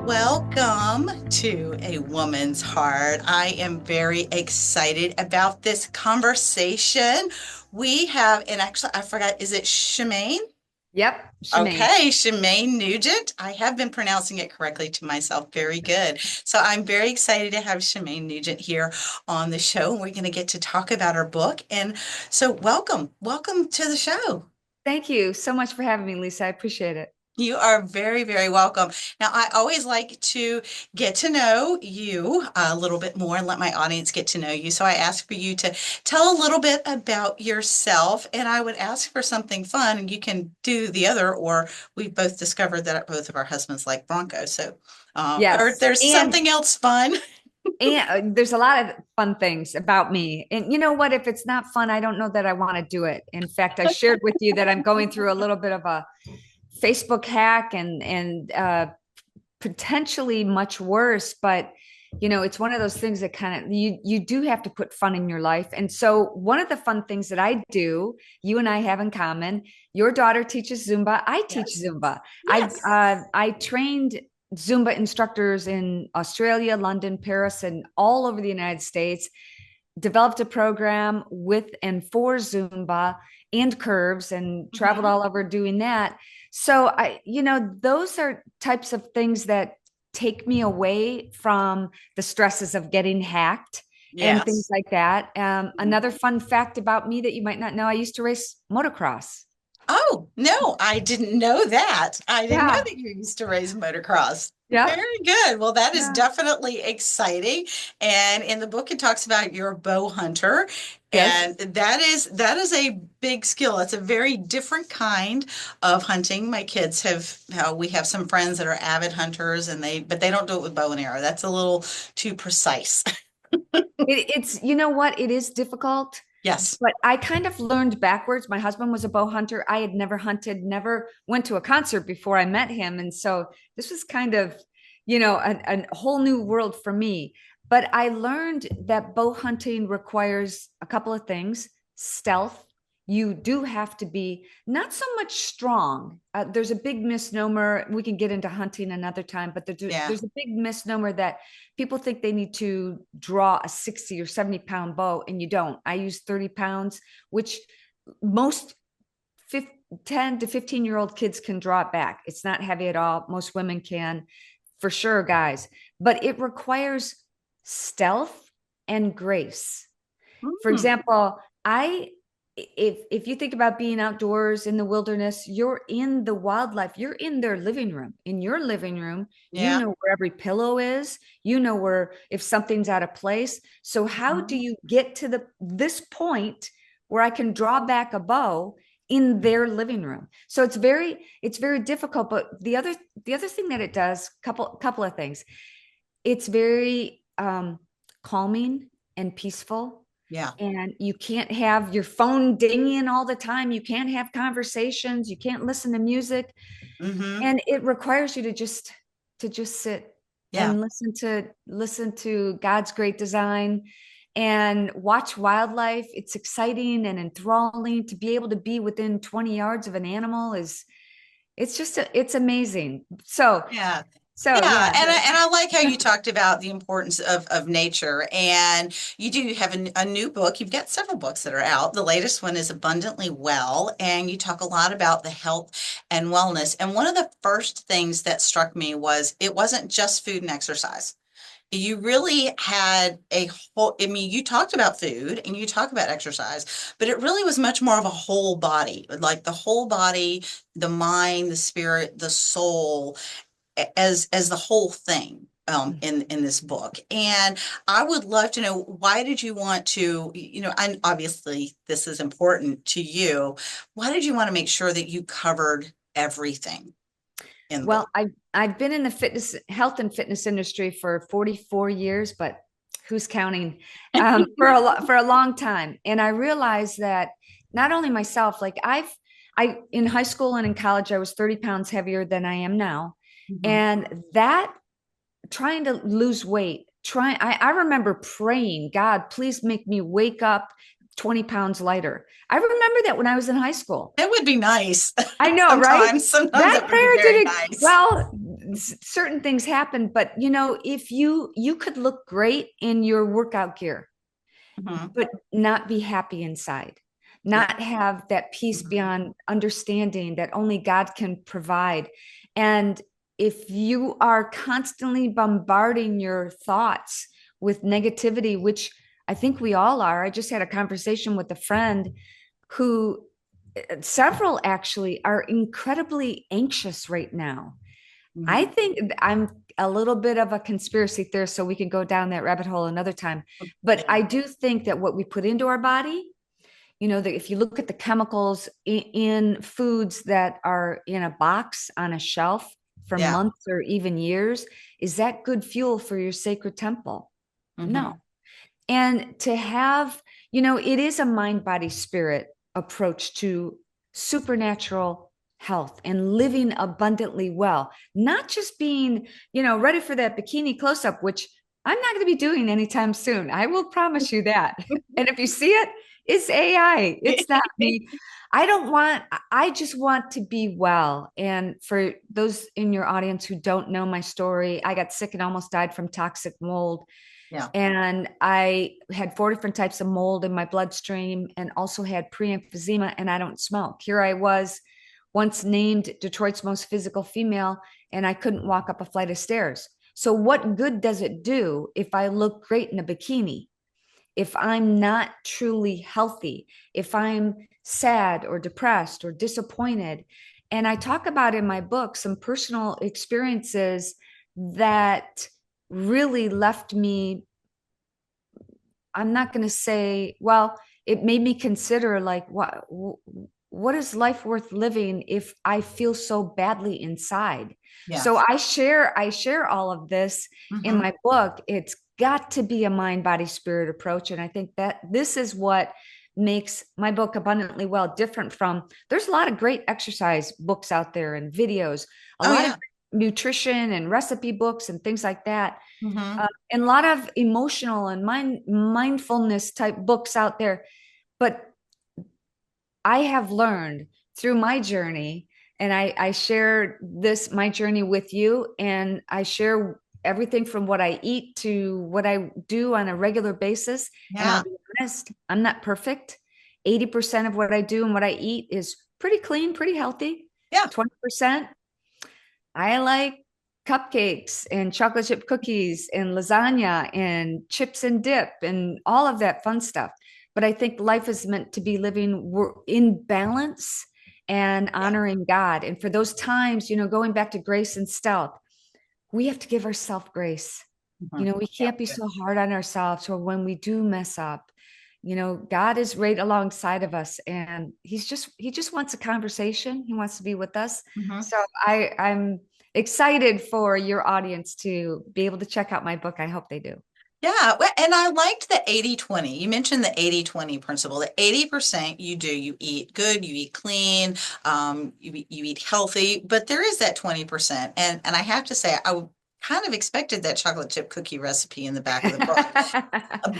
Welcome to A Woman's Heart. I am very excited about this conversation. We have, and actually, I forgot, is it Shemane? Yep, Shemane. Okay, Shemane Nugent. I have been pronouncing it correctly to myself. Very good. So I'm very excited to have Shemane Nugent here on the show. We're going to get to talk about our book. And so welcome to the show. Thank you so much for having me, Lisa. I appreciate it. You are very, very welcome. Now, I always like to get to know you a little bit more and let my audience get to know you. So I ask for you to tell a little bit about yourself, and I would ask for something fun, and you can do the other, or we've both discovered that both of our husbands like Broncos. So, or if Yes. there's something else fun. And there's a lot of fun things about me. And you know what? If it's not fun, I don't know that I want to do it. In fact, I shared with you that I'm going through a little bit of a Facebook hack and potentially much worse, but it's one of those things that kind of you do have to put fun in your life. And so one of the fun things that I do, you and I have in common, your daughter teaches Zumba, I teach Yes. Zumba. Yes. I trained Zumba instructors in Australia, London, Paris, and all over the United States. Developed a program with and for Zumba and curves and traveled Mhm. all over doing that. So those are types of things that take me away from the stresses of getting hacked and things Yes. like that. Mhm. Another fun fact about me that you might not know, I used to race motocross. Oh, no, I didn't know that. I didn't know Yeah. that you used to race motocross. Yeah. Very good. Well, that is Yeah. definitely exciting. And in the book, it talks about you're a bow hunter, Yes. and that is a big skill. It's a very different kind of hunting. My kids we have some friends that are avid hunters, but they don't do it with bow and arrow. That's a little too precise. It's, you know what? It is difficult, Yes. but I kind of learned backwards. My husband was a bow hunter. I had never hunted, never went to a concert before I met him. And so this was kind of, a whole new world for me. But I learned that bow hunting requires a couple of things: stealth. You do have to be not so much strong. There's a big misnomer. We can get into hunting another time, but Yeah. there's a big misnomer that people think they need to draw a 60 or 70-pound bow, and you don't. I use 30 pounds, which most 10 to 15-year-old kids can draw it back. It's not heavy at all. Most women can, for sure, guys, but it requires stealth and grace. For Mm. example, I if you think about being outdoors in the wilderness, you're in the wildlife, you're in their living room. In your living room, you Yeah. know where every pillow is, you know where if something's out of place. So how do Mhm. you get to the this point where I can draw back a bow in their living room? So it's very difficult, but the other thing that it does, couple of things. It's very calming and peaceful, Yeah. and you can't have your phone dinging all the time. You can't have conversations, you can't listen to music, Hmm. and it requires you to just sit Yeah. and listen to God's great design and watch wildlife. It's exciting and enthralling to be able to be within 20 yards of an animal. Is it's amazing. so Yeah. so Yeah, yeah. and I like how you talked about the importance of nature. And you do have a new book. You've got several books that are out. The latest one is Abundantly Well, and you talk a lot about the health and wellness. And one of the first things that struck me was it wasn't just food and exercise. You really had a whole, I mean, you talked about food and you talk about exercise, but it really was much more of a whole body, like the whole body, the mind, the spirit, the soul as the whole thing in this book. And I would love to know, why did you want to, and obviously this is important to you. Why did you want to make sure that you covered everything in the Well, book? I've been in the fitness, health and fitness industry for 44 years, but who's counting? For a long time, and I realized that not only myself, like I in high school and in college, I was 30 pounds heavier than I am now, Mhm. and that trying to lose weight, I remember praying, God, please make me wake up 20 pounds lighter. I remember that when I was in high school. It would be nice. I know, right? Sometimes That it would be prayer very didn't, nice. well, certain things happen, but if you could look great in your workout gear, Mhm. but not be happy inside, Yeah. not have that peace Mhm. beyond understanding that only God can provide. And if you are constantly bombarding your thoughts with negativity, which I think we all are. I just had a conversation with a friend who, several actually, are incredibly anxious right now. I Mhm. think I'm a little bit of a conspiracy theorist, so we can go down that rabbit hole another time. But Yeah. I do think that what we put into our body, that if you look at the chemicals in foods that are in a box on a shelf for Yeah. months or even years, is that good fuel for your sacred temple? No. Mhm. And to have, it is a mind, body, spirit approach to supernatural health and living abundantly well, not just being, ready for that bikini close up, which I'm not going to be doing anytime soon. I will promise you that. And if you see it, it's AI. It's not me. I just want to be well. And for those in your audience who don't know my story, I got sick and almost died from toxic mold. Yeah. And I had 4 different types of mold in my bloodstream and also had pre-emphysema, and I don't smoke. Here I was, once named Detroit's most physical female, and I couldn't walk up a flight of stairs. So what good does it do if I look great in a bikini? If I'm not truly healthy, if I'm sad or depressed or disappointed. And I talk about in my book some personal experiences that really left me, I'm not going to say, well, it made me consider, like, what is life worth living if I feel so badly inside? So Yes. I share all of this in Mhm. my book. It's got to be a mind, body, spirit approach. And I think that this is what makes my book Abundantly Well different from, there's a lot of great exercise books out there and videos, a Oh lot of yeah. nutrition and recipe books and things like that, Mhm. and a lot of emotional and mindfulness type books out there. But I have learned through my journey, and I share this, my journey with you, and I share everything from what I eat to what I do on a regular basis. And I'll Yeah. be honest, I'm not perfect. 80% of what I do and what I eat is pretty clean, pretty healthy. Yeah. 20%, I like cupcakes and chocolate chip cookies and lasagna and chips and dip and all of that fun stuff. But I think life is meant to be living in balance and Yeah. honoring God. And for those times, going back to grace and stealth, we have to give ourselves grace. Mhm. We Yeah. can't be Good. so hard on ourselves. Or when we do mess up, God is right alongside of us, and he just wants a conversation. He wants to be with us. Mhm. So I'm excited for your audience to be able to check out my book. I hope they do. Yeah, and I liked the 80-20. You mentioned the 80-20 principle. The 80% you eat good, you eat clean, you eat healthy, but there is that 20%. And I have to say, kind of expected that chocolate chip cookie recipe in the back of the book.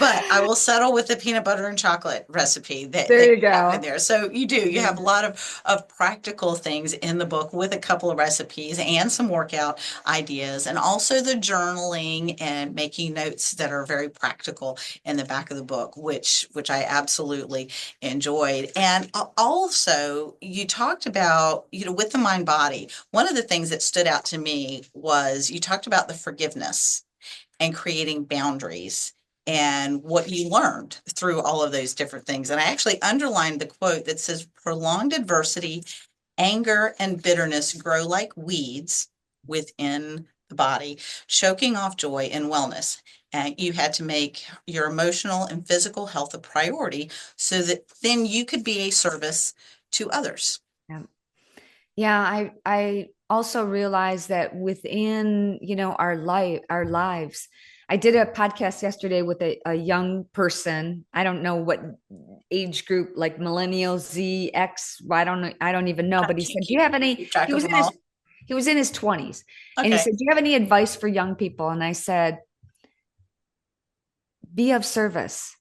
But I will settle with the peanut butter and chocolate recipe that There you you have in go. there. So you Yeah. have a lot of practical things in the book with a couple of recipes and some workout ideas, and also the journaling and making notes that are very practical in the back of the book, which I absolutely enjoyed. And also you talked about, with the mind body, one of the things that stood out to me was you talked about the forgiveness and creating boundaries and what you learned through all of those different things. And I actually underlined the quote that says, prolonged adversity, anger, and bitterness grow like weeds within the body, choking off joy and wellness. And you had to make your emotional and physical health a priority so that then you could be a service to others. Yeah. Yeah, I also realized that within, our lives. I did a podcast yesterday with a young person. I don't know what age group, like millennial, Z, X, I don't even know, I but he can't said, "Do you have any?" keep track of them all. He was in his 20s, and he Okay. said, "Do you have any advice for young people?" And I said, "Be of service.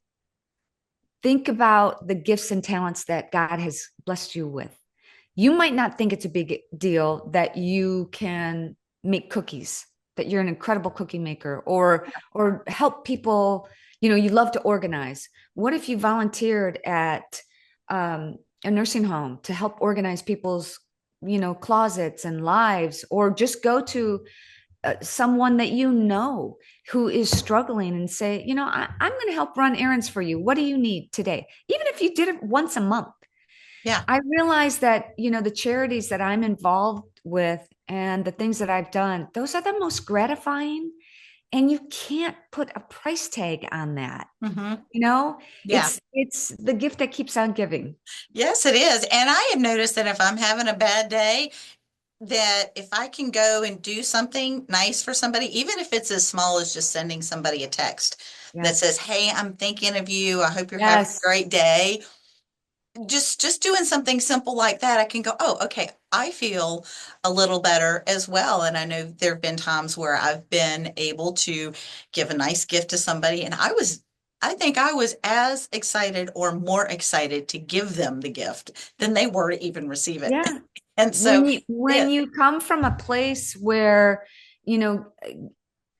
Think about the gifts and talents that God has blessed you with. You might not think it's a big deal that you can make cookies, that you're an incredible cookie maker, or help people, you know, you love to organize. What if you volunteered at a nursing home to help organize people's, you know, closets and lives, or just go to someone that you know who is struggling and say, you know, I'm going to help run errands for you. What do you need today? Even if you did it once a month. Yeah. I realize that, you know, the charities that I'm involved with and the things that I've done, those are the most gratifying. And you can't put a price tag on that. Hmm. You know, Yeah. it's the gift that keeps on giving. Yes, it is. And I have noticed that if I'm having a bad day, that if I can go and do something nice for somebody, even if it's as small as just sending somebody a text that says, Yes. "Hey, I'm thinking of you. I hope you're having a Yes. great day." Just doing something simple like that, I can go, "Oh, okay, I feel a little better as well." And I know there have been times where I've been able to give a nice gift to somebody, and I think I was as excited or more excited to give them the gift than they were to even receive it. Yeah. And so, When yeah. you come from a place where, you know,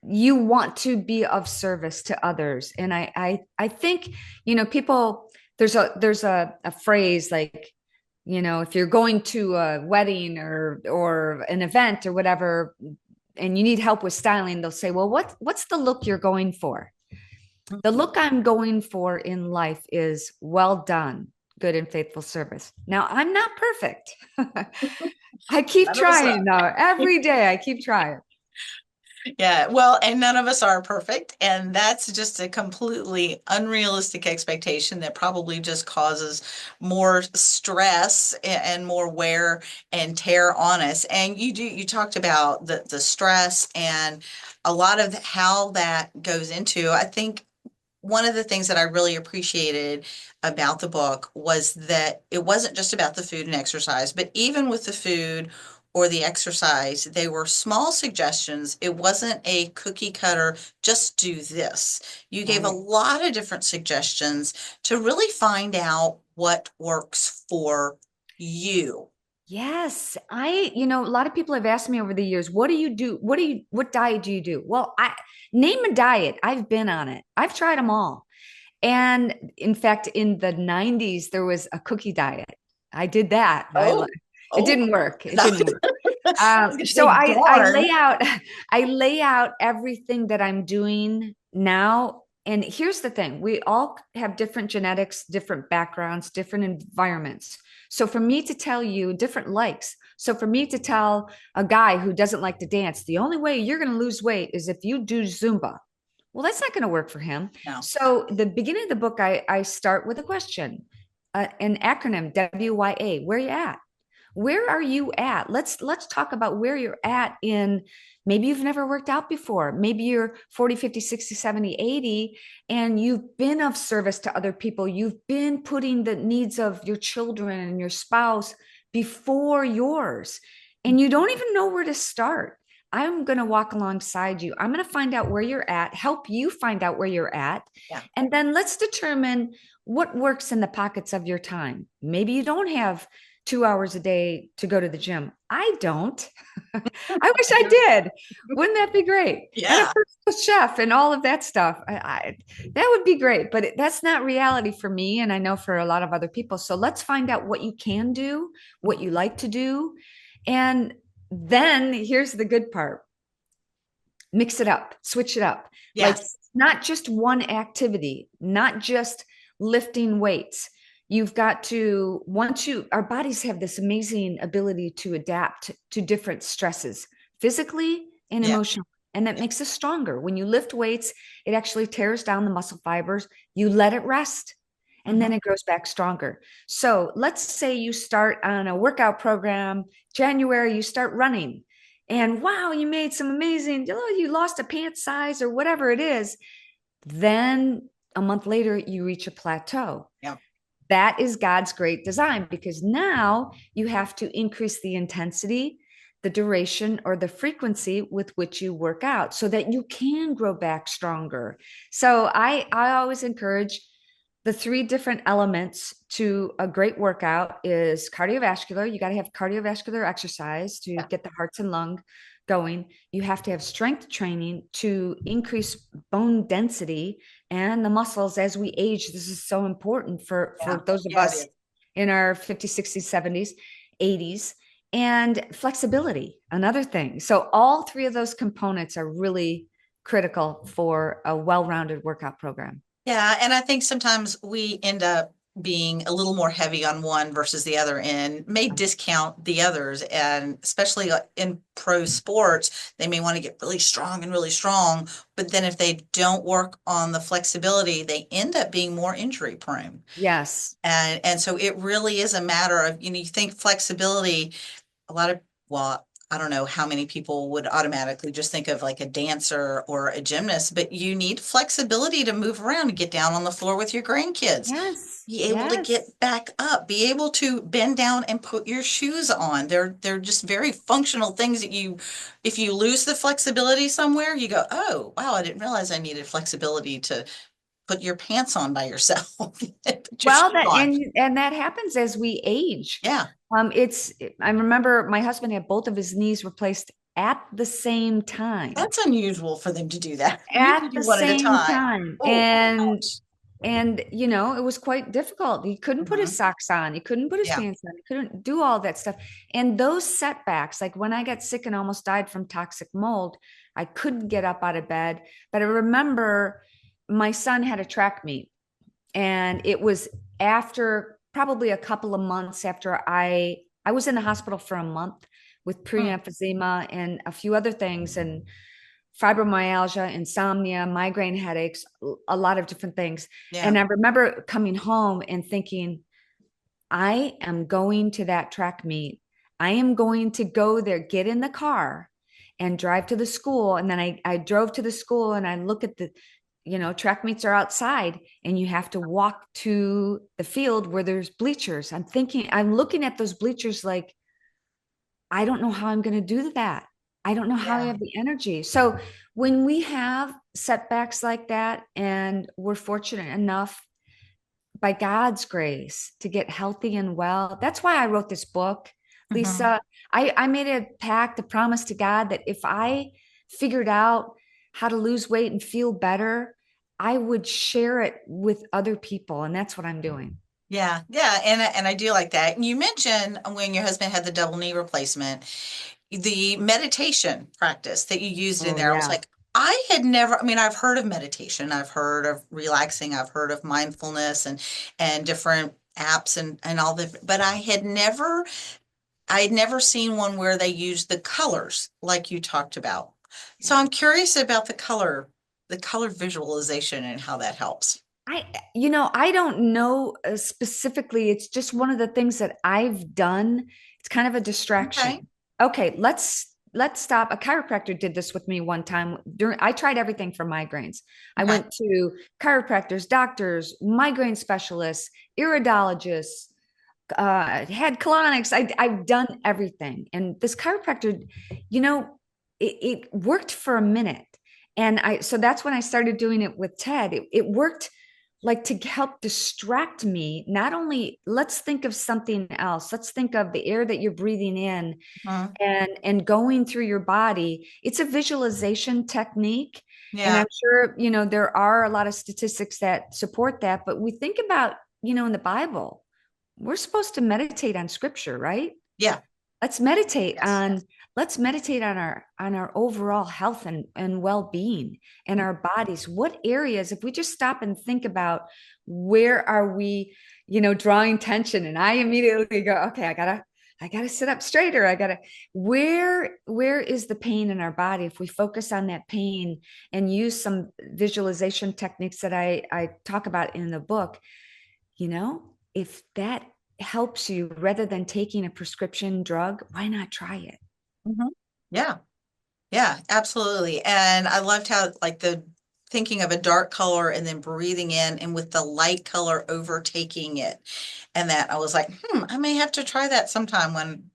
you want to be of service to others. And I think, you know, people, there's a phrase like, you know, if you're going to a wedding or an event or whatever, and you need help with styling, they'll say, well, what's the look you're going for? The look I'm going for in life is well done, good and faithful service. Now, I'm not perfect. I keep None of us trying are. though. Every day I keep trying. Yeah, well, and none of us are perfect. And that's just a completely unrealistic expectation that probably just causes more stress and more wear and tear on us. And you talked about the stress and a lot of how that goes into, I think one of the things that I really appreciated about the book was that it wasn't just about the food and exercise, but even with the food or the exercise, they were small suggestions. It wasn't a cookie cutter, just do this. You gave a Right. lot of different suggestions to really find out what works for you. Yes, you know, a lot of people have asked me over the years, what do you do? What diet do you do? Well, I name a diet. I've been on it. I've tried them all. And in fact, in the 90s, there was a cookie diet. I did that. Oh, It oh, didn't work. It no. didn't work. I was gonna So say, I darn. lay out I lay out everything that I'm doing now. And here's the thing, we all have different genetics, different backgrounds, different environments. So for me to tell you different likes. So for me to tell a guy who doesn't like to dance, the only way you're going to lose weight is if you do Zumba. Well, that's not going to work for him. No. So the beginning of the book, I start with a question, an acronym, WYA, where are you at? Where are you at? Let's talk about where you're at in, maybe you've never worked out before. Maybe you're 40, 50, 60, 70, 80, and you've been of service to other people. You've been putting the needs of your children and your spouse before yours, and you don't even know where to start. I'm going to walk alongside you. I'm going to find out where you're at, help you find out where you're at, Yeah. and then let's determine what works in the pockets of your time. Maybe you don't have 2 hours a day to go to the gym. I don't. I wish I did. Wouldn't that be great? And a Yeah. personal chef and all of that stuff. That would be great, but that's not reality for me. And I know for a lot of other people. So let's find out what you can do, what you like to do. And then here's the good part, mix it up, switch it up. Like Yes. not just one activity, not just lifting weights. You've got to, our bodies have this amazing ability to adapt to different stresses, physically and Yeah. emotionally. And that Yeah. makes us stronger. When you lift weights, it actually tears down the muscle fibers. You let it rest and then Mhm. it grows back stronger. So let's say you start on a workout program, January, you start running and wow, you made some amazing, you lost a pant size or whatever it is. Then a month later, you reach a plateau. Yeah. That is God's great design because now you have to increase the intensity, the duration, or the frequency with which you work out so that you can grow back stronger. So I always encourage the three different elements to a great workout is cardiovascular. You got to have cardiovascular exercise to Yeah. get the hearts and lung going, you have to have strength training to increase bone density and the muscles as we age. This is so important Yeah. for those of Yeah, it us is. in our 50s, 60s, 70s, 80s. And flexibility, another thing. So all three of those components are really critical for a well-rounded workout program. Yeah, and I think sometimes we end up being a little more heavy on one versus the other and may discount the others. And especially in pro sports, they may want to get really strong and really strong, but then if they don't work on the flexibility, they end up being more injury prone. Yes. And so it really is a matter of, you think flexibility, a lot of, well, I don't know how many people would automatically just think of like a dancer or a gymnast, but you need flexibility to move around and get down on the floor with your grandkids. Yes. Be able to Yes. get back up, be able to bend down and put your shoes on. They're just very functional things that if you lose the flexibility somewhere, you go, oh, wow, I didn't realize I needed flexibility to put your pants on by yourself, put your Well, shoes that on. and that happens as we age. Yeah, It's I remember my husband had both of his knees replaced at the same time. that's unusual for them to do that. You At usually do the one at a same time. time. Oh, gosh. And it was quite difficult. He couldn't put his Mhm. socks on. He couldn't put his Yeah. pants on. He couldn't do all that stuff. And those setbacks, like when I got sick and almost died from toxic mold, I couldn't get up out of bed. But I remember my son had a track meet, and it was after probably a couple of months after I was in the hospital for a month with Hmm. pre-emphysema and a few other things, and fibromyalgia, insomnia, migraine headaches, a lot of different things. Yeah. And I remember coming home and thinking, I am going to that track meet. I am going to go there, get in the car and drive to the school. And then I drove to the school and I look at track meets are outside and you have to walk to the field where there's bleachers. I'm looking at those bleachers like, I don't know how I'm going to do that. I don't know how I Yeah. have the energy. So when we have setbacks like that, and we're fortunate enough by God's grace to get healthy and well, that's why I wrote this book. Hmm. Lisa, I made a pact, a promise to God that if I figured out how to lose weight and feel better, I would share it with other people. And that's what I'm doing. Yeah. Yeah. And I do like that. And you mentioned when your husband had the double knee replacement, the meditation practice that you used in Oh, there. I was yeah. like, I had never, I mean, I've heard of meditation, I've heard of relaxing, I've heard of mindfulness and different apps and all the, but I had never seen one where they used the colors like you talked about. So Yeah. I'm curious about the color visualization and how that helps. I don't know specifically. It's just one of the things that I've done. It's kind of a Okay. distraction. Okay, let's stop. A chiropractor did this with me one time. I tried everything for migraines. I Okay. went to chiropractors, doctors, migraine specialists, iridologists, had colonics. I've done everything. And this chiropractor, you know, it worked for a minute. So that's when I started doing it with Ted. It worked like to help distract me. Not only let's think of something else, let's think of the air that you're breathing in Mhm. and going through your body. It's a visualization technique. And Yeah. I'm sure, there are a lot of statistics that support that, but we think about, in the Bible, we're supposed to meditate on scripture, right? Yeah. Let's meditate Yes. on let's meditate on our overall health and well-being and our bodies. What areas, if we just stop and think about where are we, drawing tension, and I immediately go, okay, I gotta sit up straighter. Where is the pain in our body? If we focus on that pain and use some visualization techniques that I talk about in the book, if that helps you rather than taking a prescription drug, why not try it? Mhm. Yeah. Yeah, absolutely. And I loved how like the thinking of a dark color and then breathing in and with the light color overtaking it. And that I was like, I may have to try that sometime when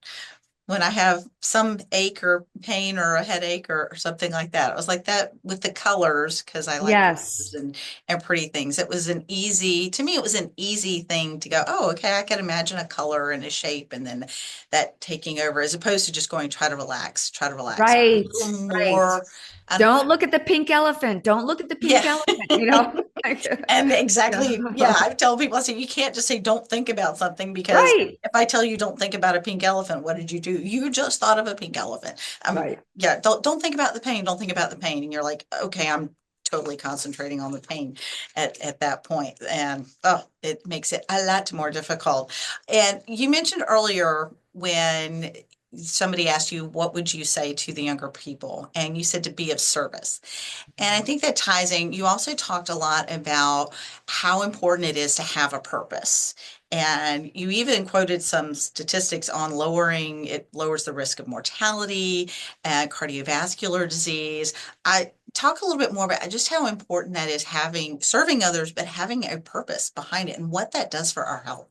when I have some ache or pain or a headache or something like that. It was like that with the colors because I like colors Yes, and pretty things. To me, it was an easy thing to go, oh, okay, I can imagine a color and a shape and then that taking over as opposed to just going, try to relax. A right, little right. more, um, Don't look at the pink elephant. Don't look at the pink yeah. elephant, you know? Like, And exactly, yeah, yeah. I tell people, I say, you can't just say, don't think about something because Right, if I tell you don't think about a pink elephant, what did you do? You just thought of a pink elephant. right. Yeah, don't think about the pain. Don't think about the pain. And you're like, okay, I'm totally concentrating on the pain at that point. And oh, it makes it a lot more difficult. And you mentioned earlier when somebody asked you, what would you say to the younger people? And you said to be of service. And I think that ties in. You also talked a lot about how important it is to have a purpose. And you even quoted some statistics on it lowers the risk of mortality and cardiovascular disease. I talk a little bit more about just how important that is serving others, but having a purpose behind it and what that does for our health.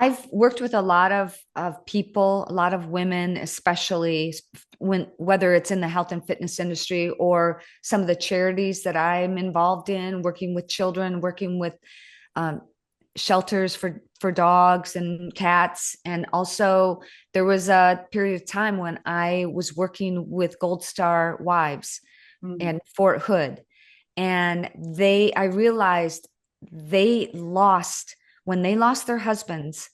I've worked with a lot of people, a lot of women, especially whether it's in the health and fitness industry or some of the charities that I'm involved in, working with children, working with um, shelters for dogs and cats. And also there was a period of time when I was working with Gold Star Wives Mm, and Fort Hood. And I realized they lost, when they lost their husbands,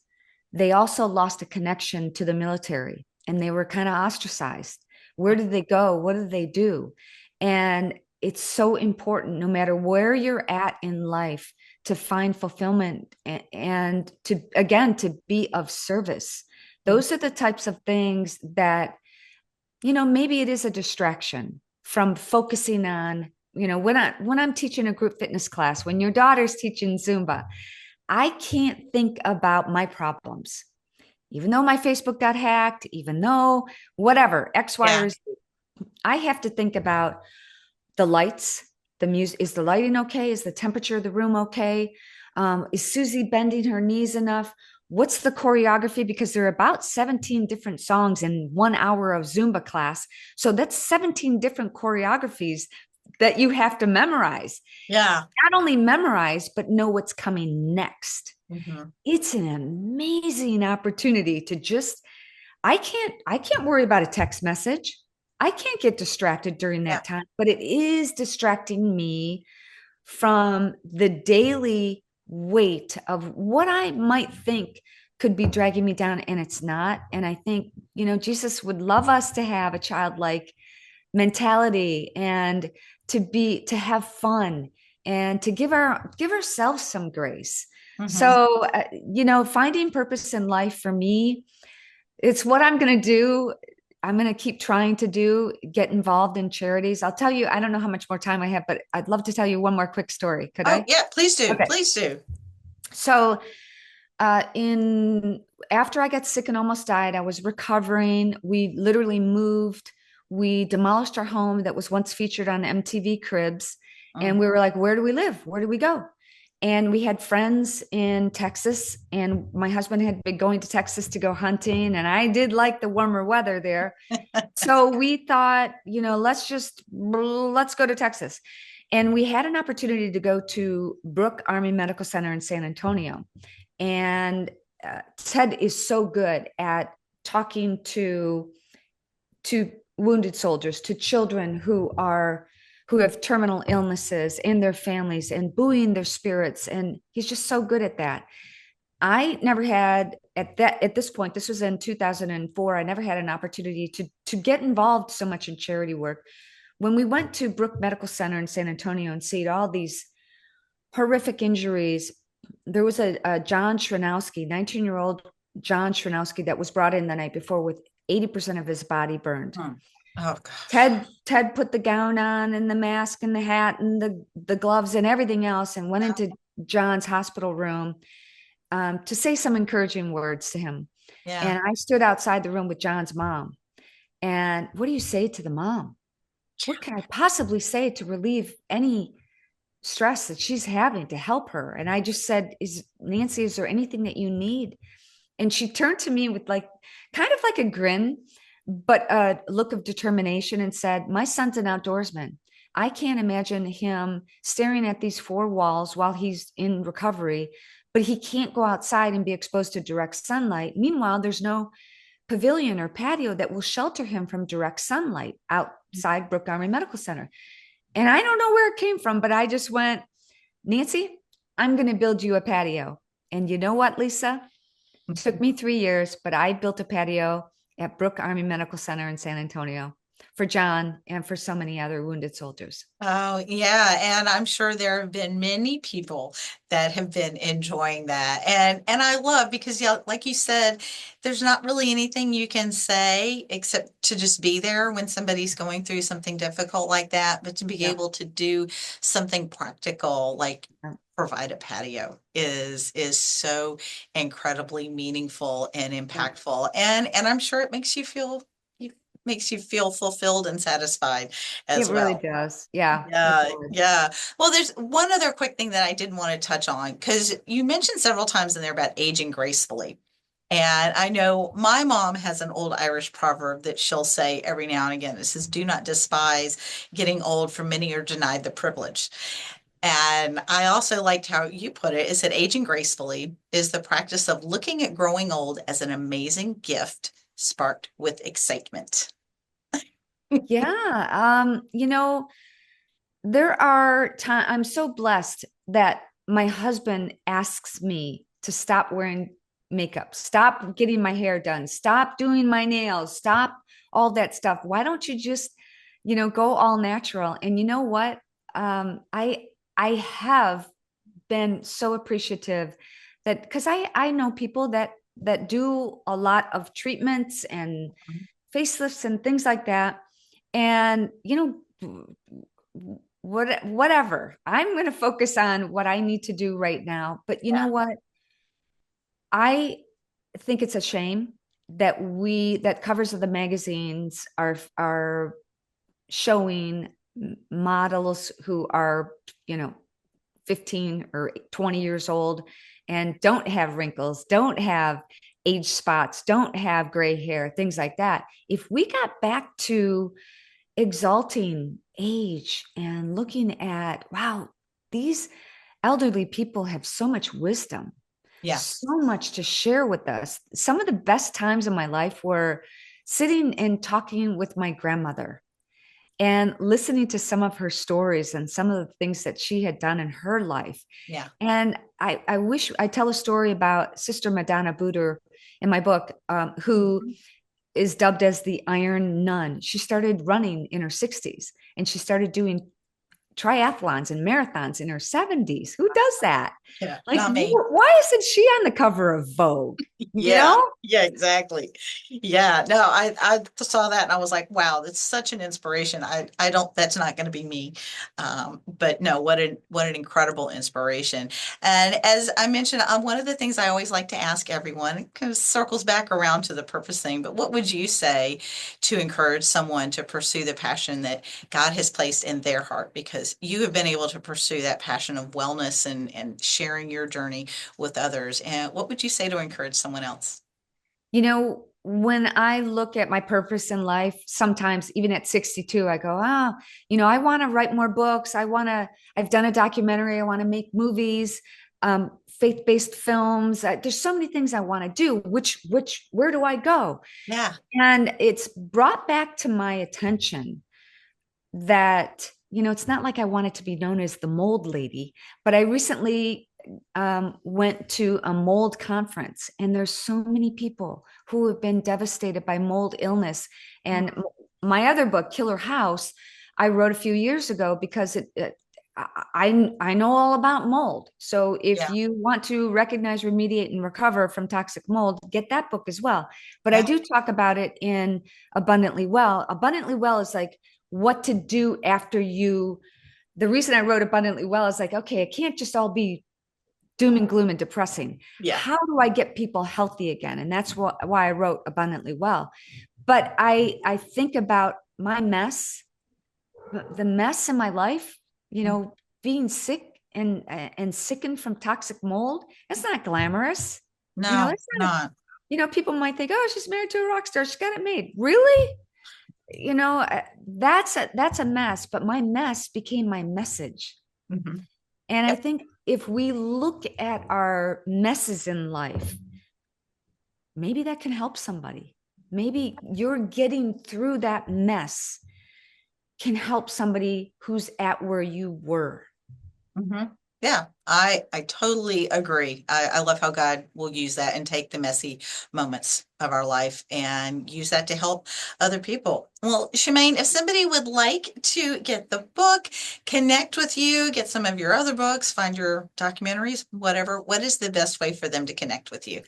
they also lost a connection to the military and they were kind of ostracized. Where did they go? What did they do? And it's so important, no matter where you're at in life, to find fulfillment and to, again, to be of service. mm, Those are the types of things that, maybe it is a distraction from focusing on, when I'm teaching a group fitness class, when your daughter's teaching Zumba, I can't think about my problems. Even though my Facebook got hacked, even though whatever, X, Y, yeah. or Z, I have to think about the lights, the music. Is the lighting okay? Is the temperature of the room okay? Is Susie bending her knees enough? What's the choreography? Because there are about 17 different songs in 1 hour of Zumba class. So that's 17 different choreographies that you have to memorize. Yeah. Not only memorize, but know what's coming next. Mhm. It's an amazing opportunity to just, I can't worry about a text message. I can't get distracted during Yeah. that time, but it is distracting me from the daily weight of what I might think could be dragging me down, and it's not. And I think, Jesus would love us to have a childlike mentality and to have fun and to give ourselves some grace. Mhm. So, finding purpose in life for me, it's what I'm going to do. I'm going to keep trying to get involved in charities. I'll tell you, I don't know how much more time I have, but I'd love to tell you one more quick story. Could Oh, I? yeah, please do. Okay. Please do. So, in after I got sick and almost died, I was recovering. We literally moved. We demolished our home that was once featured on MTV Cribs, and Mm. we were like, "Where do we live? Where do we go?" And we had friends in Texas, and my husband had been going to Texas to go hunting, and I did like the warmer weather there. So we thought, let's go to Texas. And we had an opportunity to go to Brooke Army Medical Center in San Antonio. And Ted is so good at talking to wounded soldiers, to children who have terminal illnesses and their families and buoying their spirits. And he's just so good at that. I never had at this point, this was in 2004, I never had an opportunity to get involved so much in charity work. When we went to Brooke Medical Center in San Antonio and see all these horrific injuries, there was a John Shranowski, 19-year-old John Shranowski, that was brought in the night before with 80% of his body burned. Mm. Oh gosh. Ted put the gown on and the mask and the hat and the gloves and everything else and went into John's hospital room to say some encouraging words to him. Yeah. And I stood outside the room with John's mom. And what do you say to the mom? What can I possibly say to relieve any stress that she's having to help her? And I just said, is there anything that you need? And she turned to me with like kind of like a grin, but a look of determination and said, "My son's an outdoorsman. I can't imagine him staring at these four walls while he's in recovery, but he can't go outside and be exposed to direct sunlight. Meanwhile, there's no pavilion or patio that will shelter him from direct sunlight outside Brooke Army Medical Center." And I don't know where it came from, but I just went, "Nancy, I'm going to build you a patio." And you know what, Lisa? Took me 3 years, but I built a patio at Brooke Army Medical Center in San Antonio for John and for so many other wounded soldiers. Oh, yeah, and I'm sure there have been many people that have been enjoying that. And I love because yeah, like you said, there's not really anything you can say except to just be there when somebody's going through something difficult like that, but to be Yeah. able to do something practical like provide a patio is so incredibly meaningful and Yeah. impactful. And I'm sure it makes you feel fulfilled and satisfied It as really well. does. Yeah, it Yeah, does. yeah. Well, there's one other quick thing that I did want to touch on because you mentioned several times in there about aging gracefully. And I know my mom has an old Irish proverb that she'll say every now and again. It says, "Do not despise getting old, for many are denied the privilege." And I also liked how you put it. It said, "Aging gracefully is the practice of looking at growing old as an amazing gift sparked with excitement." Yeah. There are times I'm so blessed that my husband asks me to stop wearing makeup, stop getting my hair done, stop doing my nails, stop all that stuff. Why don't you just, go all natural? And you know what? I have been so appreciative that because I know people that do a lot of treatments and facelifts and things like that. And whatever. I'm going to focus on what I need to do right now. But you know Yeah, what? I think it's a shame that that covers of the magazines are showing models who are, you know, 15 or 20 years old and don't have wrinkles, don't have age spots, don't have gray hair, things like that. If we got back to exalting age and looking at, wow, these elderly people have so much wisdom, yeah, so much to share with us. Some of the best times in my life were sitting and talking with my grandmother and listening to some of her stories and some of the things that she had done in her life. yeah. And I wish I tell a story about Sister Madonna Buder in my book, who Mhm. is dubbed as the Iron Nun. She started running in her 60s and she started doing triathlons and marathons in her 70s. Who does that? Yeah, Like, not me. why isn't she on the cover of Vogue? You Yeah, know? yeah, exactly. Yeah, no, I saw that and I was like, wow, that's such an inspiration. I don't that's not going to be me. But no, what an incredible inspiration. And as I mentioned, one of the things I always like to ask everyone, it kind of circles back around to the purpose thing, but what would you say to encourage someone to pursue the passion that God has placed in their heart? Because you have been able to pursue that passion of wellness and sharing your journey with others. And what would you say to encourage someone else? When I look at my purpose in life, sometimes even at 62, I go, I want to write more books. I've done a documentary. I want to make movies, faith-based films. There's so many things I want to do. Where do I go? Yeah, And it's brought back to my attention that, it's not like I wanted to be known as the mold lady, but I recently went to a mold conference, and there's so many people who have been devastated by mold illness. And my other book, Killer House, I wrote a few years ago because I know all about mold. So if yeah, you want to recognize, remediate, and recover from toxic mold, get that book as well. But I yeah, do talk about it in Abundantly Well. Abundantly Well is like what to do after you. The reason I wrote Abundantly Well is like, okay, it can't just all be doom and gloom and depressing. yeah. How do I get people healthy again? And that's why I wrote Abundantly Well. But I think about my mess, the mess in my life, being sick and sickened from toxic mold. It's not glamorous. No, It's not a not. People might think, oh, she's married to a rock star. She got it made. Really? That's a mess, but my mess became my message. Mhm. And I Yep. think if we look at our messes in life, maybe that can help somebody. Maybe you're getting through that mess can help somebody who's at where you were. Mhm. Yeah, I totally agree. I love how God will use that and take the messy moments of our life and use that to help other people. Well, Shemane, if somebody would like to get the book, connect with you, get some of your other books, find your documentaries, whatever, what is the best way for them to connect with you?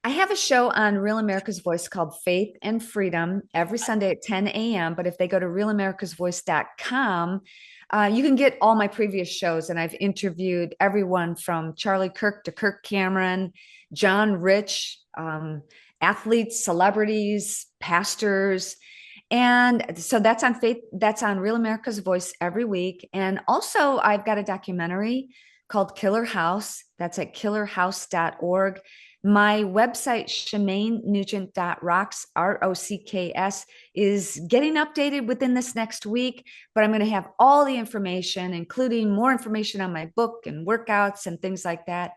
I have a show on Real America's Voice called Faith and Freedom every Sunday at 10 a.m. But if they go to realamericasvoice.com, you can get all my previous shows. And I've interviewed everyone from Charlie Kirk to Kirk Cameron, John Rich, athletes, celebrities, pastors. And so that's on Faith, that's on Real America's Voice every week. And also, I've got a documentary called Killer House. That's at killerhouse.org. My website, ShemaneNugent.rocks, ROCKS, is getting updated within this next week, but I'm going to have all the information, including more information on my book and workouts and things like that.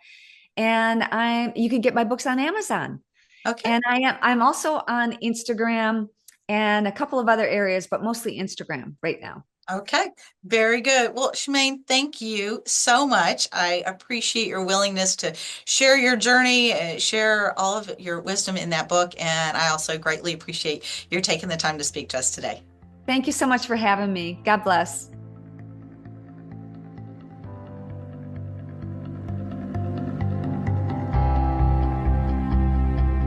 And you can get my books on Amazon. Okay. And I'm also on Instagram and a couple of other areas, but mostly Instagram right now. Okay, very good. Well, Shemaine, thank you so much. I appreciate your willingness to share your journey, share all of your wisdom in that book, and I also greatly appreciate your taking the time to speak to us today. Thank you so much for having me. God bless.